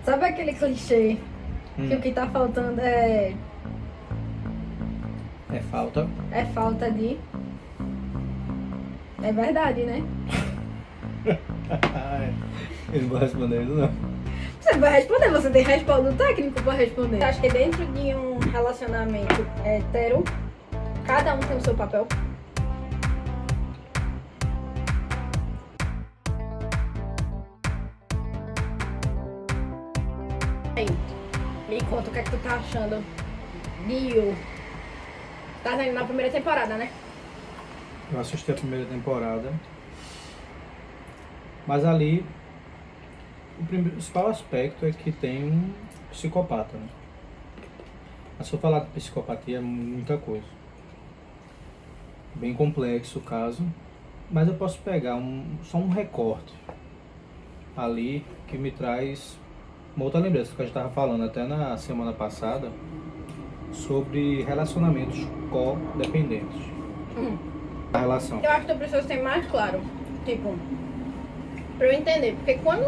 Sabe aquele clichê que o que tá faltando é falta. falta de... É verdade, né? Eu não vou responder isso, não. Você vai responder, você tem respaldo técnico pra responder. Acho que dentro de um relacionamento hétero, cada um tem o seu papel. Aí, me conta o que é que tu tá achando de You. Tá saindo na primeira temporada, né? Eu assisti a primeira temporada. Mas ali, o principal aspecto é que tem um psicopata, né? Mas se eu falar de psicopatia é muita coisa. Bem complexo o caso. Mas eu posso pegar só um recorte ali que me traz uma outra lembrança que a gente estava falando até na semana passada sobre relacionamentos codependentes. A relação. Eu acho que tu precisa ser mais claro. Tipo, pra eu entender. Porque quando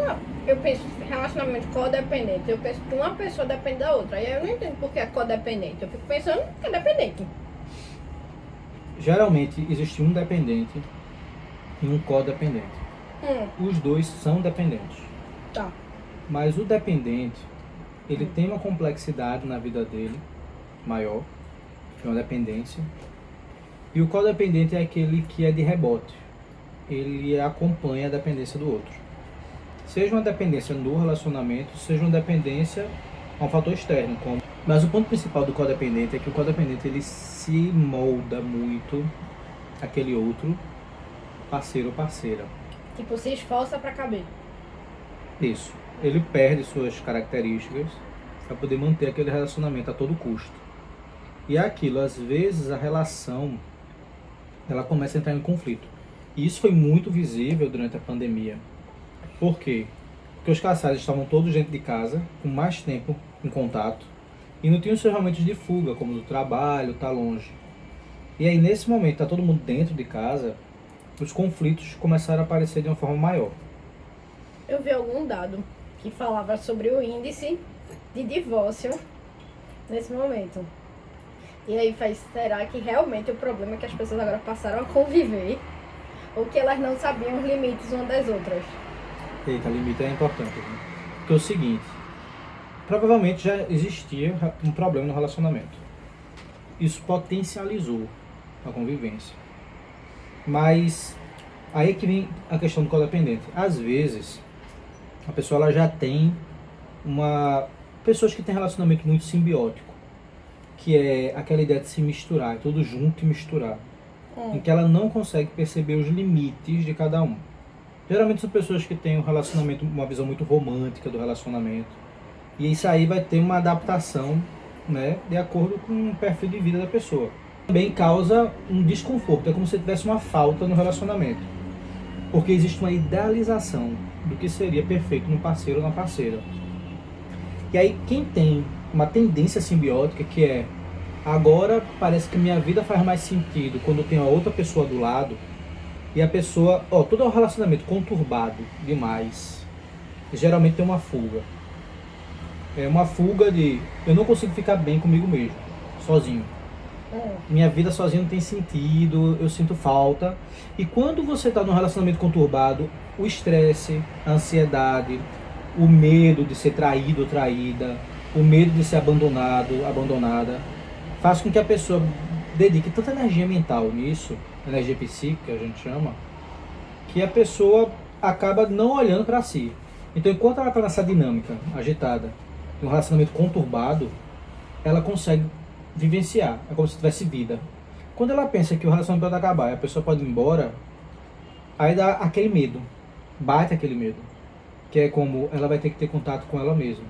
eu penso em relacionamento codependente, eu penso que uma pessoa depende da outra. Aí eu não entendo por que é codependente. Eu fico pensando que é dependente. Geralmente existe um dependente e um codependente. Os dois são dependentes. Tá. Mas o dependente, ele tem uma complexidade na vida dele maior, que é uma dependência. E o codependente é aquele que é de rebote. Ele acompanha a dependência do outro. Seja uma dependência no relacionamento, seja uma dependência a um fator externo. Mas o ponto principal do codependente é que o codependente ele se molda muito aquele outro parceiro ou parceira. Tipo, se esforça pra caber. Isso. Ele perde suas características para poder manter aquele relacionamento a todo custo. E é aquilo, às vezes a relação ela começa a entrar em conflito. E isso foi muito visível durante a pandemia. Por quê? Porque os casais estavam todos dentro de casa, com mais tempo em contato, e não tinham seus momentos de fuga, como do trabalho, tá longe. E aí nesse momento, tá todo mundo dentro de casa, os conflitos começaram a aparecer de uma forma maior. Eu vi algum dado que falava sobre o índice de divórcio nesse momento. E aí será que realmente o problema é que as pessoas agora passaram a conviver ou que elas não sabiam os limites umas das outras? Eita, limite é importante, né? Porque é o seguinte, provavelmente já existia um problema no relacionamento. Isso potencializou a convivência. Mas aí que vem a questão do codependente. Às vezes, a pessoa ela já tem pessoas que têm relacionamento muito simbiótico, que é aquela ideia de se misturar, tudo junto e misturar, em que ela não consegue perceber os limites de cada um. Geralmente são pessoas que têm um relacionamento, uma visão muito romântica do relacionamento, e isso aí vai ter uma adaptação, né, de acordo com o perfil de vida da pessoa. Também causa um desconforto, é como se tivesse uma falta no relacionamento, porque existe uma idealização do que seria perfeito no parceiro ou na parceira. E aí quem tem uma tendência simbiótica que é agora parece que minha vida faz mais sentido quando eu tenho a outra pessoa do lado, e a pessoa, todo o relacionamento conturbado demais, geralmente tem uma fuga. É uma fuga de eu não consigo ficar bem comigo mesmo, sozinho. Minha vida sozinho não tem sentido, eu sinto falta. E quando você está num relacionamento conturbado, o estresse, a ansiedade, o medo de ser traído ou traída, o medo de ser abandonado, abandonada, faz com que a pessoa dedique tanta energia mental nisso, energia psíquica a gente chama, que a pessoa acaba não olhando para si. Então enquanto ela está nessa dinâmica agitada, um relacionamento conturbado, ela consegue vivenciar, é como se tivesse vida. Quando ela pensa que o relacionamento pode acabar e a pessoa pode ir embora, aí dá aquele medo, bate aquele medo, que é como ela vai ter que ter contato com ela mesma.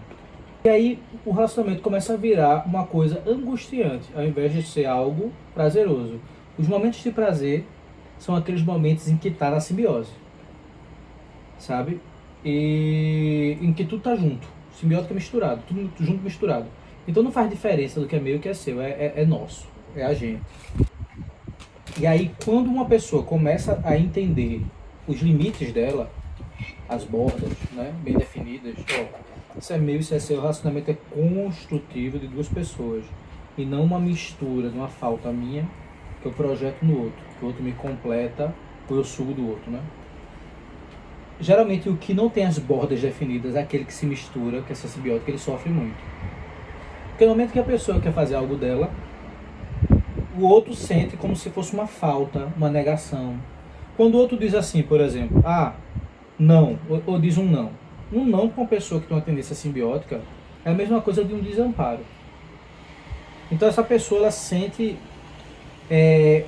E aí o relacionamento começa a virar uma coisa angustiante, ao invés de ser algo prazeroso. Os momentos de prazer são aqueles momentos em que está na simbiose, sabe? E em que tudo tá junto, simbiótico é misturado, tudo junto misturado. Então não faz diferença do que é meu e o que é seu, é nosso, é a gente. E aí quando uma pessoa começa a entender os limites dela, as bordas, né, bem definidas, Isso é meu, isso é seu. O relacionamento é construtivo de duas pessoas. E não uma mistura de uma falta minha que eu projeto no outro. Que o outro me completa ou eu sugo do outro, né? Geralmente o que não tem as bordas definidas é aquele que se mistura, que é essa simbiótica, ele sofre muito. Porque no momento que a pessoa quer fazer algo dela, o outro sente como se fosse uma falta, uma negação. Quando o outro diz assim, por exemplo, não, ou diz um não. Um não para uma pessoa que tem uma tendência simbiótica é a mesma coisa de um desamparo. Então essa pessoa ela sente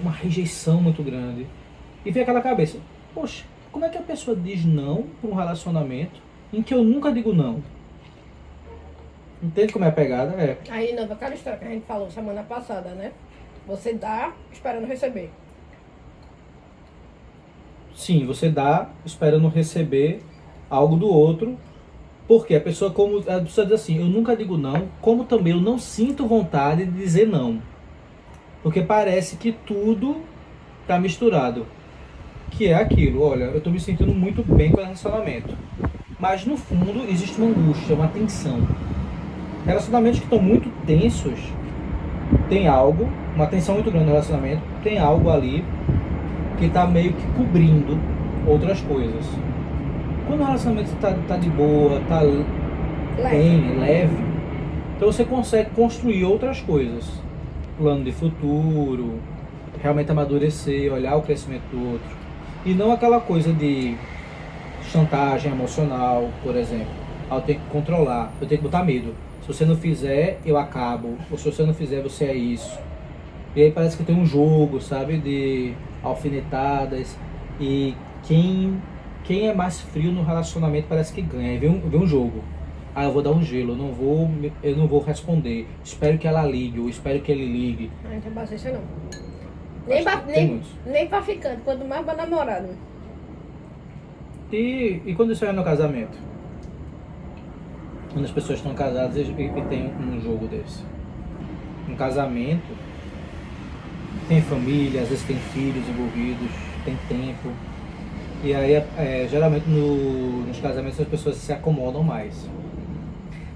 uma rejeição muito grande. E vem aquela cabeça, poxa, como é que a pessoa diz não para um relacionamento em que eu nunca digo não? Entende como é a pegada? É. Aí, não, aquela história que a gente falou semana passada, né? Você dá esperando receber. Sim, você dá esperando receber algo do outro, porque a pessoa diz assim, eu nunca digo não, como também eu não sinto vontade de dizer não. Porque parece que tudo está misturado. Que é aquilo, olha, eu estou me sentindo muito bem com o relacionamento. Mas no fundo existe uma angústia, uma tensão. Relacionamentos que estão muito tensos, tem algo, uma tensão muito grande no relacionamento, tem algo ali que está meio que cobrindo outras coisas. Quando o relacionamento tá de boa, tá bem, leve, então você consegue construir outras coisas. Plano de futuro, realmente amadurecer, olhar o crescimento do outro. E não aquela coisa de chantagem emocional, por exemplo. Eu tenho que controlar, eu tenho que botar medo. Se você não fizer, eu acabo. Ou se você não fizer, você é isso. E aí parece que tem um jogo, sabe? De alfinetadas. E quem é mais frio no relacionamento parece que ganha. Aí vem um jogo. Eu vou dar um gelo, eu não vou responder. Espero que ela ligue, ou espero que ele ligue. Não tem paciência não. Nem pra ficante, quanto mais pra namorado. E quando isso é no casamento? Quando as pessoas estão casadas e tem um jogo desse. Um casamento tem família, às vezes tem filhos envolvidos, tem tempo. E aí, geralmente nos casamentos as pessoas se acomodam mais.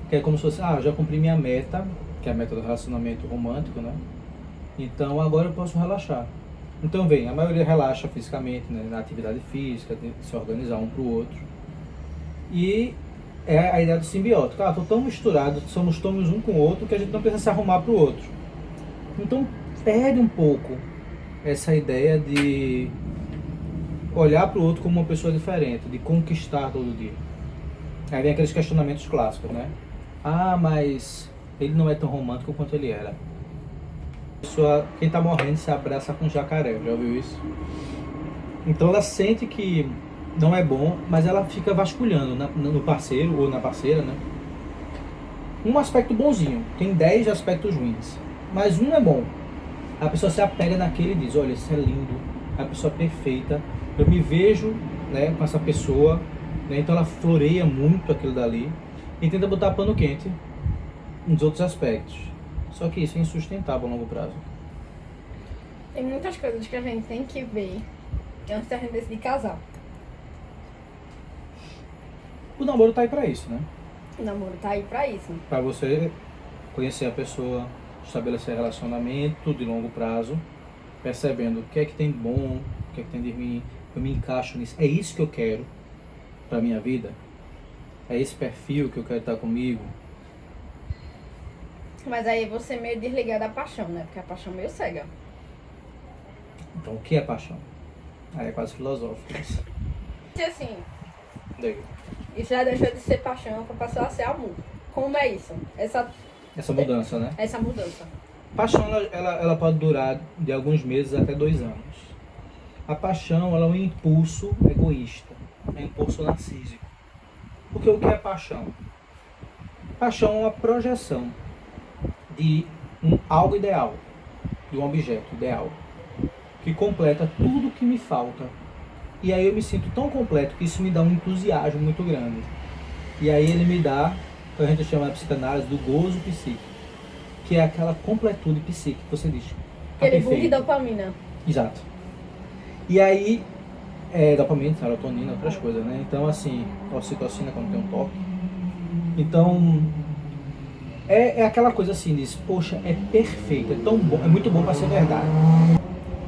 Que é como se fosse, eu já cumpri minha meta, que é a meta do relacionamento romântico, né? Então agora eu posso relaxar. Então a maioria relaxa fisicamente, né? Na atividade física, de se organizar um pro outro. E é a ideia do simbiótico. Tô tão misturados, somos um com o outro, que a gente não precisa se arrumar pro outro. Então perde um pouco essa ideia de olhar pro outro como uma pessoa diferente, de conquistar todo dia. Aí vem aqueles questionamentos clássicos, né? Mas ele não é tão romântico quanto ele era. Quem tá morrendo se abraça com jacaré, já ouviu isso? Então ela sente que não é bom, mas ela fica vasculhando no parceiro ou na parceira, né? Um aspecto bonzinho, tem 10 aspectos ruins, mas um é bom. A pessoa se apega naquele e diz, olha, isso é lindo, é a pessoa perfeita, eu me vejo, né, com essa pessoa, né? Então ela floreia muito aquilo dali e tenta botar pano quente nos outros aspectos. Só que isso é insustentável a longo prazo. Tem muitas coisas que a gente tem que ver antes da gente decidir casar. O namoro tá aí pra isso, né? O namoro tá aí pra isso. Pra você conhecer a pessoa, estabelecer relacionamento de longo prazo, percebendo o que é que tem de bom, o que é que tem de ruim, eu me encaixo nisso. É isso que eu quero pra minha vida? É esse perfil que eu quero estar comigo? Mas aí você é meio desligado da paixão, né? Porque a paixão é meio cega. Então, o que é paixão? Aí é quase filosófico. E assim, Daí. isso já deixou de ser paixão pra passar a ser amor. Como é isso? Essa mudança, né? Essa mudança. Paixão, ela pode durar de alguns meses até 2 anos. A paixão, ela é um impulso egoísta. É um impulso narcísico. Porque o que é paixão? Paixão é uma projeção de algo ideal, de um objeto ideal, que completa tudo que me falta. E aí eu me sinto tão completo que isso me dá um entusiasmo muito grande. E aí ele me dá, que a gente chama na psicanálise, do gozo psíquico, que é aquela completude psíquica que você diz. Aquele boom de dopamina. Exato. E aí, dopamina, serotonina, outras coisas, né? Então, assim, ocitocina quando tem um toque. Então, é aquela coisa assim, diz, poxa, é perfeito, é tão bom, é muito bom para ser verdade.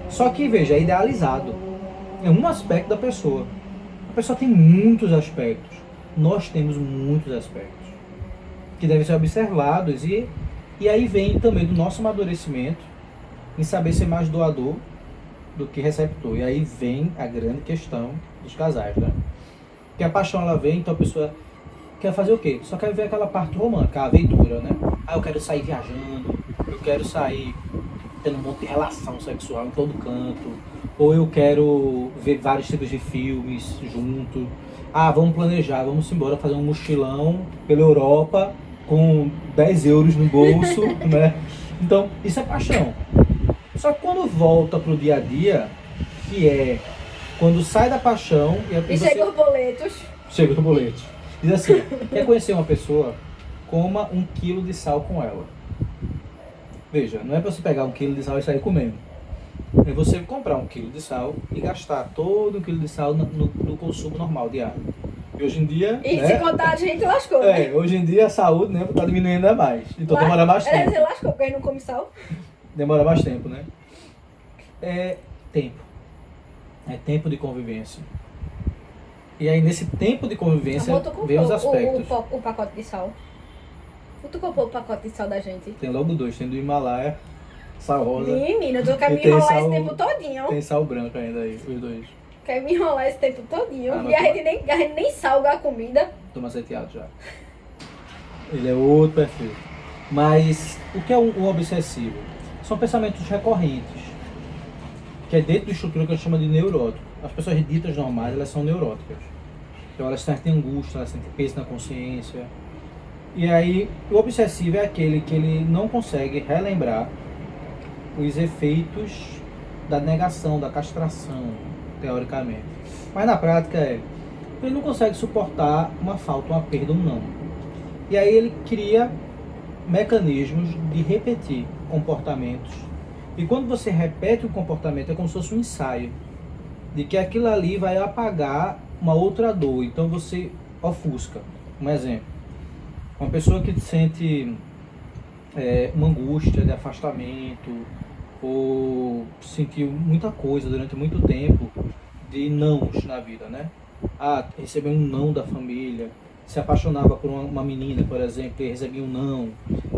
Só que, veja, é idealizado. É um aspecto da pessoa. A pessoa tem muitos aspectos. Nós temos muitos aspectos que devem ser observados e aí vem também do nosso amadurecimento em saber ser mais doador do que receptor. E aí vem a grande questão dos casais, né? Porque a paixão ela vem, então a pessoa quer fazer o quê? Só quer ver aquela parte romântica, a aventura, né? Ah, eu quero sair viajando, eu quero sair tendo um monte de relação sexual em todo canto, ou eu quero ver vários tipos de filmes junto. Ah, vamos planejar, vamos embora fazer um mochilão pela Europa com 10 euros no bolso, né? Então, isso é paixão. Só que quando volta pro dia a dia, que é quando sai da paixão e chega os boletos. Chega os boletos. Diz assim, quer conhecer uma pessoa? Coma 1 quilo de sal com ela. Veja, não é para você pegar 1 quilo de sal e sair comendo. É você comprar 1 quilo de sal e gastar todo 1 quilo de sal no consumo normal diário. E hoje em dia... E se contar, a gente lascou, né? Hoje em dia a saúde, né, tá diminuindo ainda mais. Então demora mais tempo. Você lascou porque não come sal? Demora mais tempo, né? É tempo. É tempo de convivência. E aí nesse tempo de convivência vem os aspectos. O pacote de sal. Tu comprou o pacote de sal da gente? Tem logo 2, tem do Himalaia, sal rosa. Menina, tu quer me enrolar esse tempo todinho. Tem sal branco ainda aí, os 2. Quer me enrolar esse tempo todinho. E a gente nem salga a comida. Tô maceteado já. Ele é outro perfil. Mas o que é um obsessivo? São pensamentos recorrentes. Que é dentro da estrutura que a gente chama de neurótico. As pessoas ditas normais, elas são neuróticas. Então elas sentem angústia, elas sentem peso na consciência. E aí, o obsessivo é aquele que ele não consegue relembrar os efeitos da negação, da castração, teoricamente. Mas na prática ele não consegue suportar uma falta, uma perda, um não. E aí ele cria mecanismos de repetir comportamentos. E quando você repete o comportamento, é como se fosse um ensaio de que aquilo ali vai apagar uma outra dor. Então você ofusca. Um exemplo. Uma pessoa que sente uma angústia de afastamento ou sentiu muita coisa durante muito tempo de nãos na vida, né? Ah, recebeu um não da família, se apaixonava por uma menina, por exemplo, e recebia um não,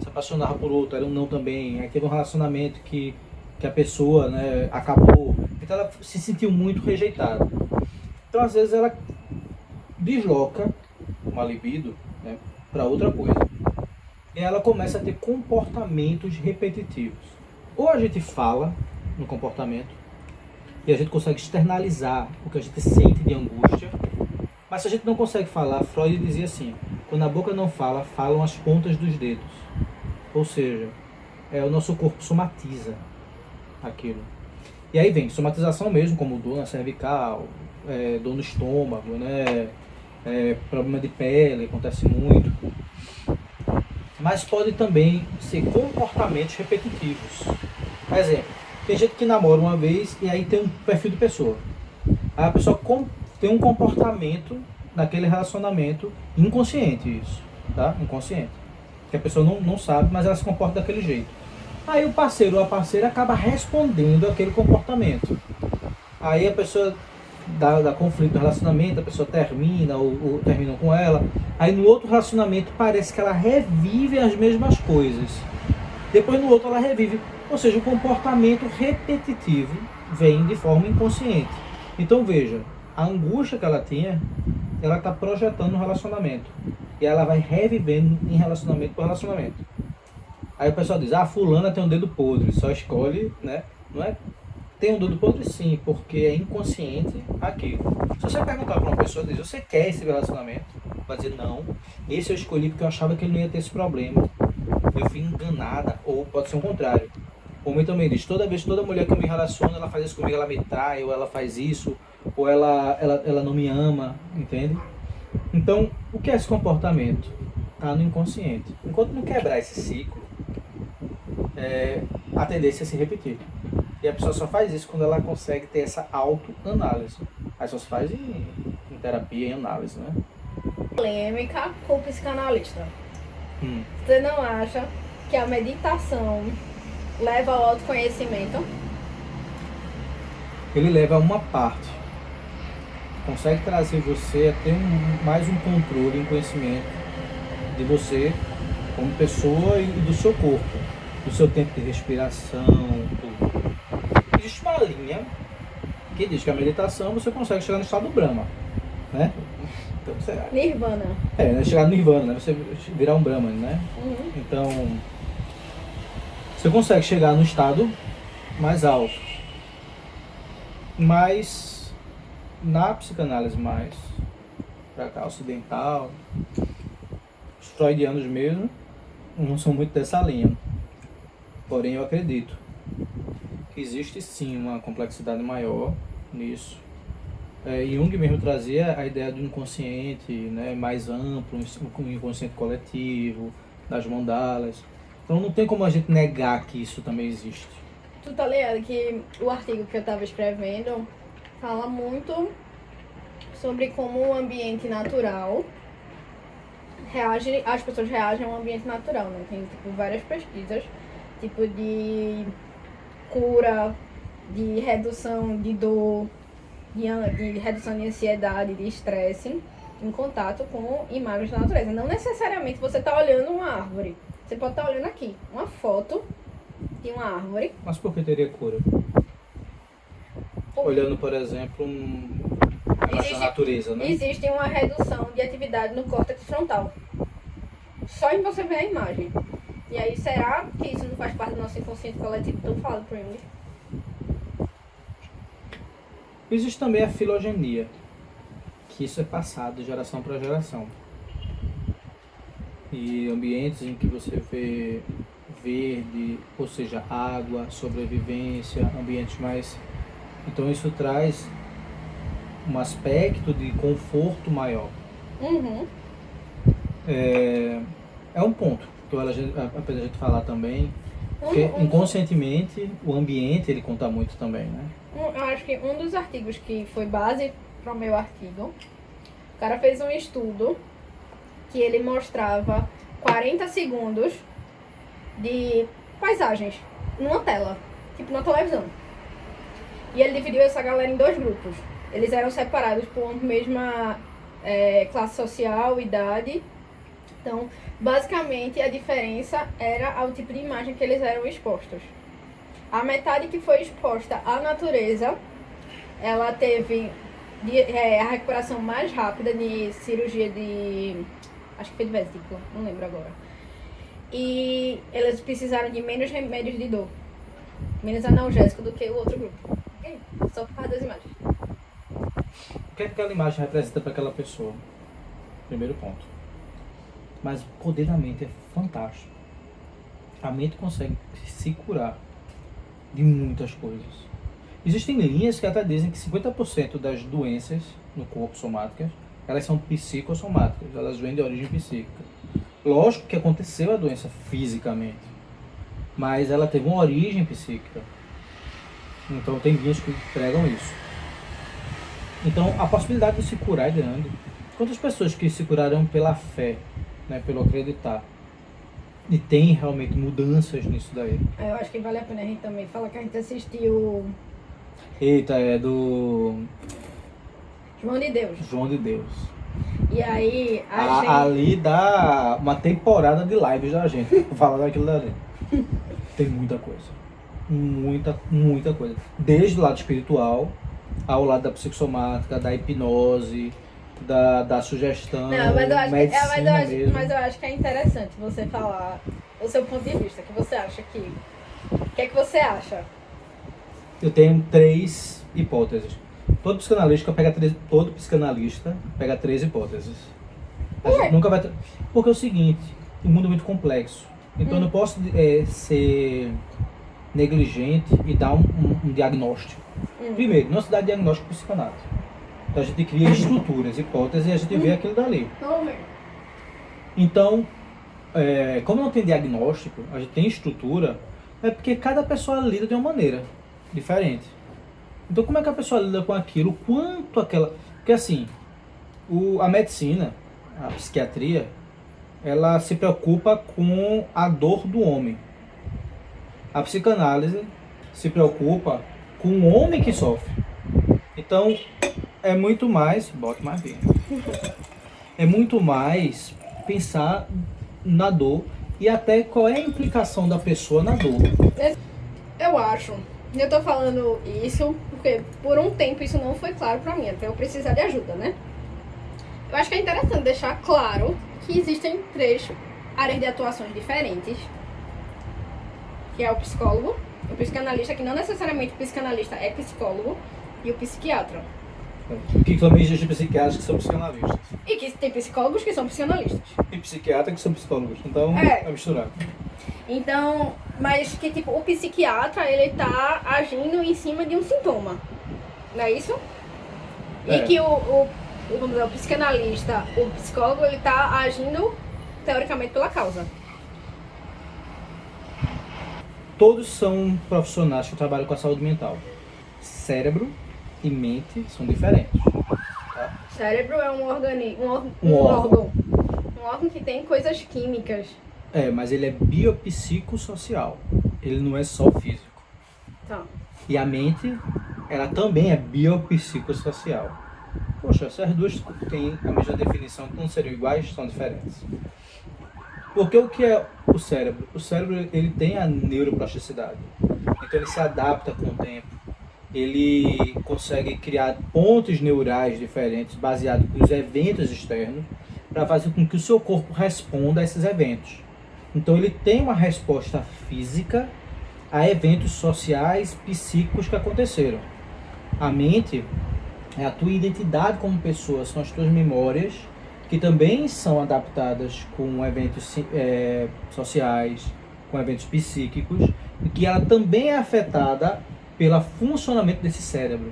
se apaixonava por outra, era um não também, aí teve um relacionamento que a pessoa, né, acabou, então ela se sentiu muito rejeitada. Então às vezes ela desloca uma libido, né, para outra coisa. E ela começa a ter comportamentos repetitivos. Ou a gente fala no comportamento e a gente consegue externalizar o que a gente sente de angústia, mas se a gente não consegue falar, Freud dizia assim, quando a boca não fala, falam as pontas dos dedos. Ou seja, o nosso corpo somatiza aquilo. E aí vem somatização mesmo, como dor na cervical, dor no estômago, né? Problema de pele, acontece muito. Mas pode também ser comportamentos repetitivos. Por exemplo, tem gente que namora uma vez e aí tem um perfil de pessoa. Aí a pessoa tem um comportamento naquele relacionamento inconsciente, isso, tá? Inconsciente. Que a pessoa não sabe, mas ela se comporta daquele jeito. Aí o parceiro ou a parceira acaba respondendo aquele comportamento. Aí a pessoa dá conflito no relacionamento, a pessoa termina ou terminam com ela. Aí no outro relacionamento parece que ela revive as mesmas coisas. Depois no outro ela revive. Ou seja, o comportamento repetitivo vem de forma inconsciente. Então veja, a angústia que ela tinha, ela está projetando no relacionamento. E ela vai revivendo em relacionamento por relacionamento. Aí o pessoal diz, fulana tem um dedo podre, só escolhe, né? Não é? Tem um dedo podre sim, porque é inconsciente aquilo. Se você perguntar para uma pessoa, diz, você quer esse relacionamento? Vai dizer, não, esse eu escolhi porque eu achava que ele não ia ter esse problema. Eu fui enganada, ou pode ser o contrário. O homem também diz, toda mulher que eu me relaciono, ela faz isso comigo, ela me trai, ou ela faz isso, ou ela não me ama, entende? Então, o que é esse comportamento? Está no inconsciente. Enquanto não quebrar esse ciclo, a tendência é se repetir. E a pessoa só faz isso quando ela consegue ter essa autoanálise. Aí só se faz em terapia, em análise, né? polêmica com o psicanalista. Hum. Você não acha que a meditação leva ao autoconhecimento? Ele leva a uma parte. Consegue trazer você a ter mais um controle e um conhecimento de você como pessoa e do seu corpo, do seu tempo de respiração, tudo. Existe uma linha que diz que a meditação você consegue chegar no estado Brahma, né? Então, Nirvana. né? Chegar no Nirvana, né? Você virar um Brahman, né? Uhum. Então, você consegue chegar no estado mais alto. Mas, na psicanálise mais pra cá, ocidental, os freudianos mesmo, não são muito dessa linha. Porém, eu acredito que existe sim uma complexidade maior nisso. Jung mesmo trazia a ideia do inconsciente, né, mais amplo, um inconsciente coletivo, das mandalas. Então não tem como a gente negar que isso também existe. Tu tá ligado que o artigo que eu tava escrevendo fala muito sobre como o ambiente natural reage, as pessoas reagem ao ambiente natural, né? Tem tipo, várias pesquisas, tipo de cura, de redução de dor, de redução de ansiedade, de estresse, em contato com imagens da natureza. Não necessariamente você tá olhando uma árvore. Você pode estar olhando aqui, uma foto de uma árvore. Mas por que teria cura? Olhando, por exemplo, a natureza, né? Existe uma redução de atividade no córtex frontal. Só em você ver a imagem. E aí, será que isso não faz parte do nosso inconsciente coletivo tão falado por Jung? Existe também a filogenia, que isso é passado de geração para geração. E ambientes em que você vê verde, ou seja, água, sobrevivência, ambientes mais... Então isso traz um aspecto de conforto maior. Uhum. É um ponto que vale a pena a gente falar também, porque inconscientemente o ambiente ele conta muito também, né? Eu acho que um dos artigos que foi base para o meu artigo, o cara fez um estudo que ele mostrava 40 segundos de paisagens numa tela, tipo na televisão. E ele dividiu essa galera em 2 grupos. Eles eram separados por mesma classe social, idade. Então, basicamente, a diferença era ao tipo de imagem que eles eram expostos. A metade que foi exposta à natureza, ela teve a recuperação mais rápida de cirurgia de... acho que foi de vesícula, não lembro agora. E eles precisaram de menos remédios de dor, menos analgésico do que o outro grupo. Okay? Só por causa das imagens. O que aquela imagem representa para aquela pessoa? Primeiro ponto. Mas o poder da mente é fantástico. A mente consegue se curar de muitas coisas. Existem linhas que até dizem que 50% das doenças no corpo somáticas, elas são psicossomáticas, elas vêm de origem psíquica. Lógico que aconteceu a doença fisicamente, mas ela teve uma origem psíquica. Então tem linhas que pregam isso. Então a possibilidade de se curar é grande. Quantas pessoas que se curaram pela fé, né, pelo acreditar, e tem realmente mudanças nisso daí? Eu acho que vale a pena a gente também falar que a gente assistiu... Eita, é do... João de Deus. João de Deus. E aí, Ali dá uma temporada de lives da gente, falar daquilo dali. Tem muita coisa. Muita coisa. Desde o lado espiritual, ao lado da psicossomática, da hipnose, da sugestão, medicina mas eu acho que é interessante você falar o seu ponto de vista, que você acha que... O que é que você acha? Eu tenho 3 hipóteses. Todo psicanalista pega 3 hipóteses. A gente nunca vai... Porque é o seguinte, o mundo é muito complexo. Então eu não posso ser negligente e dar um diagnóstico. Primeiro, não se dá diagnóstico psicanálise. Então a gente cria estruturas, hipóteses e a gente vê aquilo dali. Então, como não tem diagnóstico, a gente tem estrutura, é porque cada pessoa lida de uma maneira diferente. Então como é que a pessoa lida com aquilo? Quanto aquela... Porque assim, a medicina, a psiquiatria, ela se preocupa com a dor do homem. A psicanálise se preocupa com o homem que sofre. Então, é muito mais... Bota mais bem. É muito mais pensar na dor e até qual é a implicação da pessoa na dor. Eu acho. Eu tô falando isso porque por um tempo isso não foi claro pra mim, até eu precisar de ajuda, né? Eu acho que é interessante deixar claro que existem 3 áreas de atuações diferentes, que é o psicólogo, o psicanalista, que não necessariamente o psicanalista é psicólogo, e o psiquiatra. Que também existem psiquiatras que são psicanalistas. E que tem psicólogos que são psicanalistas. E psiquiatras que são psicólogos. Então, É. é misturado. Então, mas que tipo, o psiquiatra, ele tá agindo em cima de um sintoma, não é isso? E É. que vamos dizer, o psicanalista, o psicólogo, ele tá agindo, teoricamente, pela causa. Todos são profissionais que trabalham com a saúde mental. Cérebro e mente são diferentes. Tá? Cérebro é um órgão. Um órgão. Um órgão que tem coisas químicas. Mas ele é biopsicossocial. Ele não é só físico. Tá. E a mente, ela também é biopsicossocial. Poxa, se as duas têm a mesma definição, não seriam iguais, são diferentes. Porque o que é o cérebro? O cérebro, ele tem a neuroplasticidade. Então ele se adapta com o tempo. Ele consegue criar pontos neurais diferentes baseados nos eventos externos para fazer com que o seu corpo responda a esses eventos. Então ele tem uma resposta física a eventos sociais, psíquicos que aconteceram. A mente é a tua identidade como pessoa, são as tuas memórias que também são adaptadas com eventos sociais, com eventos psíquicos, e que ela também é afetada pelo funcionamento desse cérebro.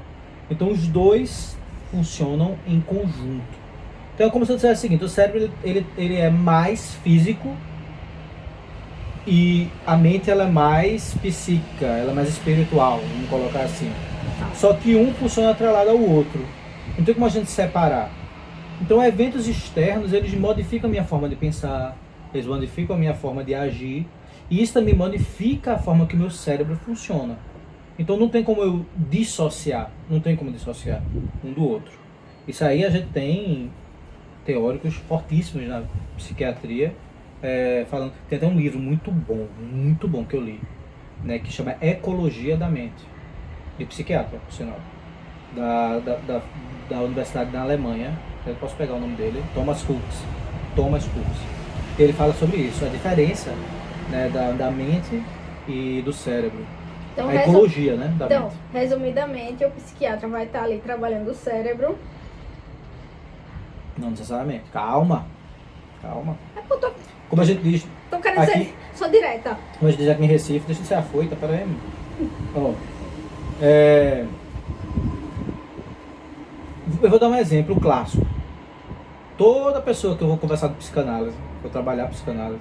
Então os dois funcionam em conjunto. Então é como se eu dissesse o seguinte, o cérebro ele é mais físico e a mente ela é mais psíquica, ela é mais espiritual, vamos colocar assim. Só que um funciona atrelado ao outro. Não tem como a gente separar. Então eventos externos, eles modificam a minha forma de pensar, eles modificam a minha forma de agir, e isso também modifica a forma que o meu cérebro funciona. Então não tem como eu dissociar, não tem como dissociar um do outro. Isso aí a gente tem teóricos fortíssimos na psiquiatria, falando. Tem até um livro muito bom que eu li, né, que chama Ecologia da Mente, de psiquiatra, por sinal, da Universidade da Alemanha. Eu posso pegar o nome dele, Thomas Kuhns. Ele fala sobre isso, a diferença, né, da mente e do cérebro. Então, a ecologia, né, da então, mente. resumidamente, o psiquiatra vai estar ali trabalhando o cérebro. Não necessariamente. Calma. É porque eu Como a gente diz tô querendo aqui, ser, sou direta. como a gente diz aqui em Recife, deixa de ser afoita, peraí. Ó, eu vou dar um exemplo clássico. Toda pessoa que eu vou conversar de psicanálise, vou trabalhar psicanálise,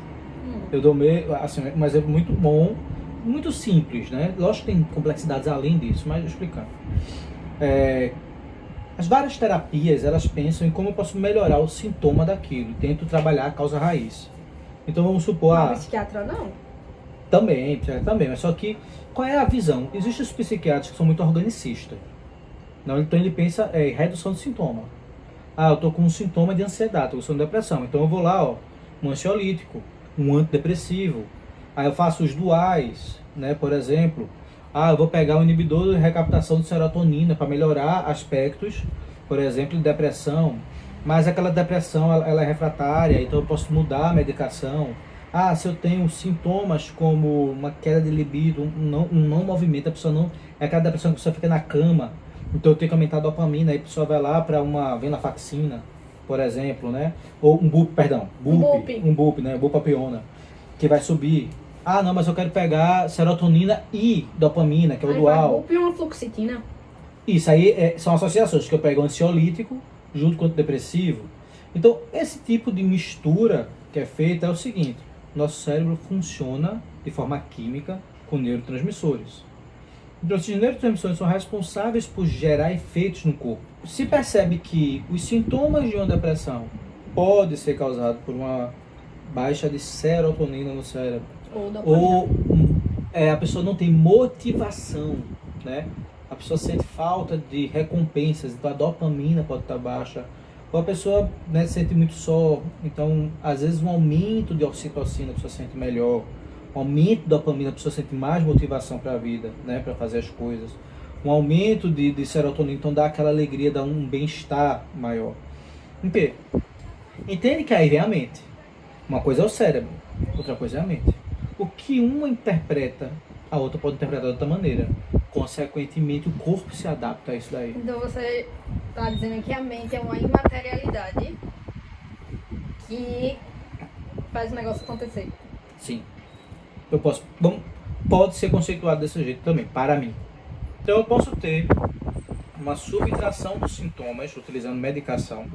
eu dou assim, um exemplo muito bom, muito simples, né? Lógico que tem complexidades além disso, mas explicando. As várias terapias, elas pensam em como eu posso melhorar o sintoma daquilo, tento trabalhar a causa raiz. Então vamos supor... Não, psiquiatra não. Também, mas só que, qual é a visão? Existem os psiquiatras que são muito organicistas. Não, então ele pensa em redução de sintoma. Eu tô com um sintoma de ansiedade, tô com depressão, então eu vou lá, um ansiolítico, um antidepressivo. Aí eu faço os duais, né, por exemplo. Eu vou pegar um inibidor de recaptação de serotonina para melhorar aspectos, por exemplo, de depressão. Mas aquela depressão, ela é refratária, então eu posso mudar a medicação. Se eu tenho sintomas como uma queda de libido, um não movimento, a pessoa não... É aquela depressão que a pessoa fica na cama, então eu tenho que aumentar a dopamina, aí a pessoa vai lá para uma venlafaxina, por exemplo, né? Ou um BUP, né? Bupropiona, que vai subir. Não, mas eu quero pegar serotonina e dopamina, que é o dual. BUP e uma fluoxetina. Isso aí são associações, que eu pego um ansiolítico junto com o antidepressivo. Então, esse tipo de mistura que é feita é o seguinte: nosso cérebro funciona de forma química com neurotransmissores. Então, esses neurotransmissores são responsáveis por gerar efeitos no corpo. Se percebe que os sintomas de uma depressão pode ser causado por uma baixa de serotonina no cérebro. Ou dopamina. Ou a pessoa não tem motivação, né? A pessoa sente falta de recompensas, então a dopamina pode estar baixa. Ou a pessoa, né, se sente muito só, então às vezes um aumento de ocitocina a pessoa sente melhor, um aumento de dopamina a pessoa sente mais motivação para a vida, né, para fazer as coisas. Um aumento de serotonina, então dá aquela alegria, dá um bem-estar maior. Em quê? Entende que aí vem a mente. Uma coisa é o cérebro, outra coisa é a mente. O que uma interpreta, a outra pode interpretar de outra maneira. Consequentemente, o corpo se adapta a isso daí. Então você está dizendo que a mente é uma imaterialidade que faz o negócio acontecer. Sim. Pode ser conceituado desse jeito também, para mim. Então eu posso ter uma subtração dos sintomas utilizando medicação,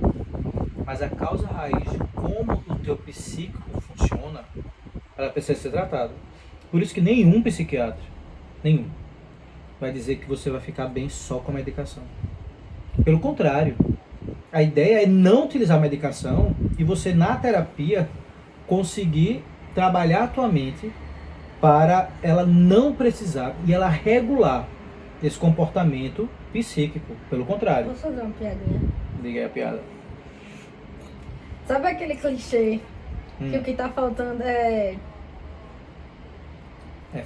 mas a causa raiz de como o teu psíquico funciona, ela precisa ser tratada. Por isso que nenhum psiquiatra, nenhum, vai dizer que você vai ficar bem só com a medicação. Pelo contrário, a ideia é não utilizar a medicação e você na terapia conseguir trabalhar a tua mente para ela não precisar e ela regular esse comportamento psíquico. Pelo contrário. Posso fazer uma piadinha? Diga aí a piada. Sabe aquele clichê que o que tá faltando é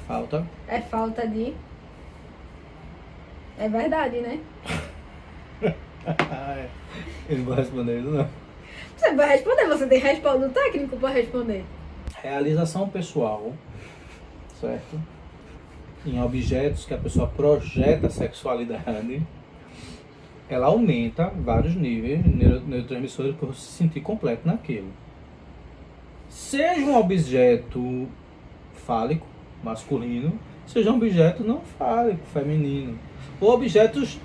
falta. é falta de... É verdade, né? Eu não vou responder isso não. Você vai responder, você tem respaldo técnico para responder. Realização pessoal, certo? Em objetos que a pessoa projeta sexualidade, ela aumenta vários níveis de neurotransmissores para você se sentir completo naquilo. Seja um objeto fálico, masculino, seja um objeto não fálico, feminino. Ou objetos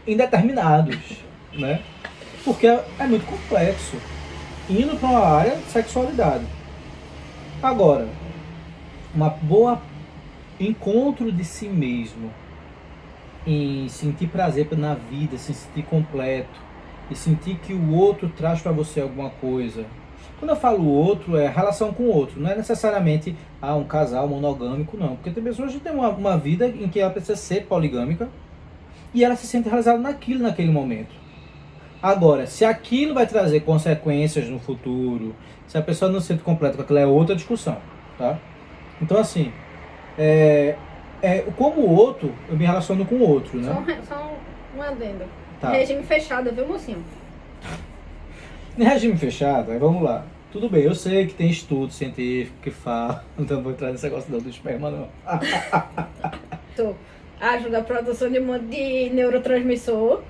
indeterminados, né? Porque é muito complexo. Indo para uma área de sexualidade. Agora, uma boa encontro de si mesmo, em sentir prazer na vida, se sentir completo, e sentir que o outro traz para você alguma coisa. Quando eu falo outro, é relação com o outro, não é necessariamente um casal monogâmico, não. Porque tem pessoas que têm uma vida em que ela precisa ser poligâmica e ela se sente realizada naquele momento. Agora, se aquilo vai trazer consequências no futuro, se a pessoa não se sente completa com aquilo, é outra discussão, tá? Então, assim, como o outro, eu me relaciono com o outro, né? Só um adendo. Tá. Regime fechado, viu, mocinho? Em regime fechado, aí vamos lá. Tudo bem, eu sei que tem estudo científico que fala, não vou entrar nesse negócio do esperma, não. Ajuda a produção de um monte de neurotransmissor,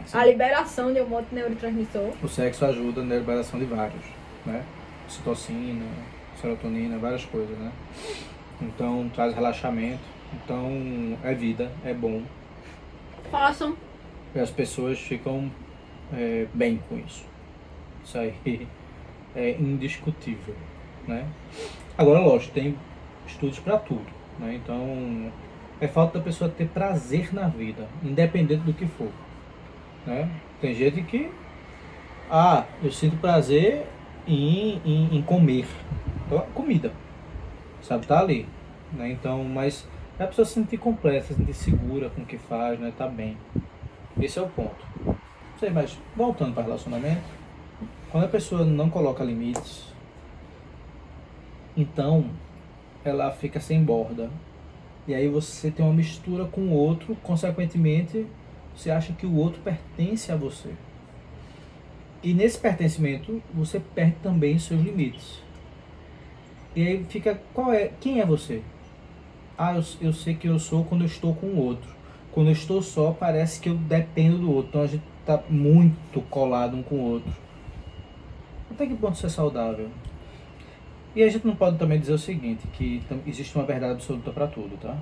sim, a liberação de um monte de neurotransmissor. O sexo ajuda na liberação de vários, né? Citocina, serotonina, várias coisas, né? Então, traz relaxamento. Então, é vida, é bom. Façam. E as pessoas ficam bem com isso. Isso aí é indiscutível, né? Agora, lógico, tem estudos para tudo, né? Então, é falta da pessoa ter prazer na vida, independente do que for, né? Tem gente que, eu sinto prazer em comer. Então, comida, sabe? Tá ali, né? Então, mas é a pessoa se sentir completa, se sentir segura com o que faz, né? Tá bem. Esse é o ponto. Não sei, mas voltando para relacionamento, quando a pessoa não coloca limites, então ela fica sem borda. E aí você tem uma mistura com o outro, consequentemente, você acha que o outro pertence a você. E nesse pertencimento, você perde também seus limites. E aí fica, quem é você? Eu sei que eu sou quando eu estou com o outro. Quando eu estou só, parece que eu dependo do outro. Então a gente está muito colado um com o outro. Até que ponto isso é saudável? E a gente não pode também dizer o seguinte, que existe uma verdade absoluta para tudo, tá?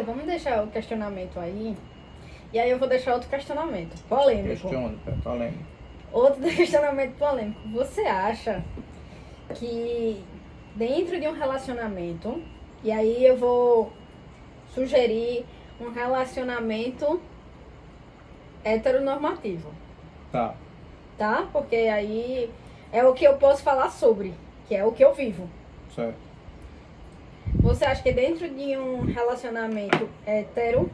Vamos deixar o questionamento aí. E aí eu vou deixar outro questionamento. Polêmico. Polêmico. Outro questionamento polêmico. Você acha que dentro de um relacionamento, e aí eu vou sugerir um relacionamento heteronormativo. Tá. tá? Porque aí é o que eu posso falar sobre, que é o que eu vivo. Certo. Você acha que dentro de um relacionamento hétero,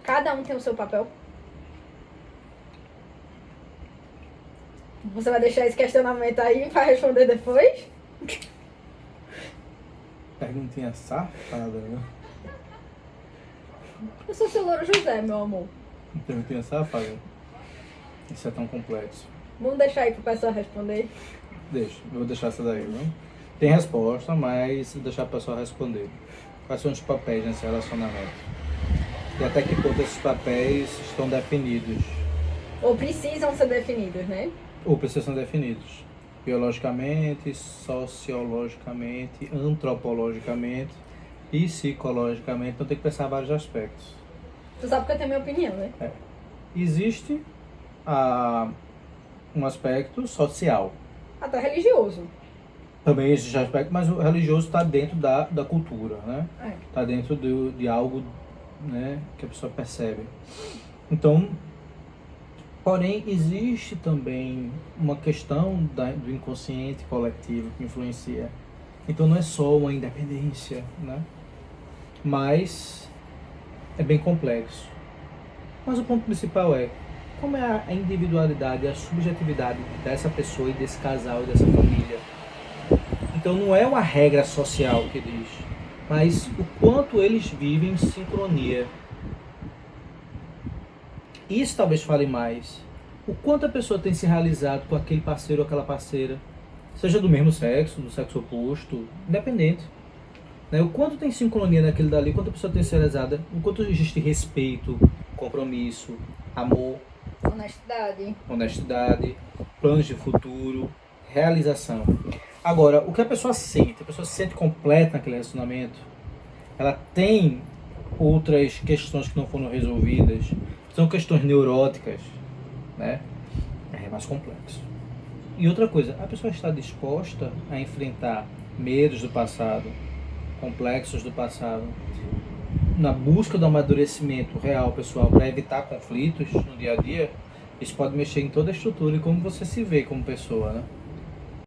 cada um tem o seu papel? Você vai deixar esse questionamento aí para responder depois? Perguntinha safada, né? Eu sou seu Louro José, meu amor. Perguntinha safada. Isso é tão complexo. Vamos deixar aí pro pessoal responder. Deixa, eu vou deixar essa daí, viu? Tem resposta, mas vou deixar o pessoal responder. Quais são os papéis nesse relacionamento? E até que ponto esses papéis estão definidos? Ou precisam ser definidos, né? Ou precisam ser definidos? Biologicamente, sociologicamente, antropologicamente e psicologicamente. Então tem que pensar em vários aspectos. Tu sabe que eu tenho minha opinião, né? Existe um aspecto social. Até religioso. Também existe aspecto, mas o religioso está dentro da cultura, né? Está dentro de algo, né, que a pessoa percebe. Então, porém, existe também uma questão do inconsciente coletivo que influencia. Então não é só uma independência, né? Mas é bem complexo. Mas o ponto principal é como é a individualidade, a subjetividade dessa pessoa e desse casal e dessa família. Então não é uma regra social que diz, mas o quanto eles vivem em sincronia. Isso talvez fale mais. O quanto a pessoa tem se realizado com aquele parceiro ou aquela parceira, seja do mesmo sexo, do sexo oposto, independente. Né? O quanto tem sincronia naquele dali, o quanto a pessoa tem se realizada, o quanto existe respeito, compromisso, amor, honestidade, planos de futuro, realização. Agora, o que a pessoa se sente completa naquele relacionamento, ela tem outras questões que não foram resolvidas, são questões neuróticas, né? É mais complexo. E outra coisa, a pessoa está disposta a enfrentar medos do passado, complexos do passado, na busca do amadurecimento real, pessoal, para evitar conflitos no dia a dia. Isso pode mexer em toda a estrutura e como você se vê como pessoa, né?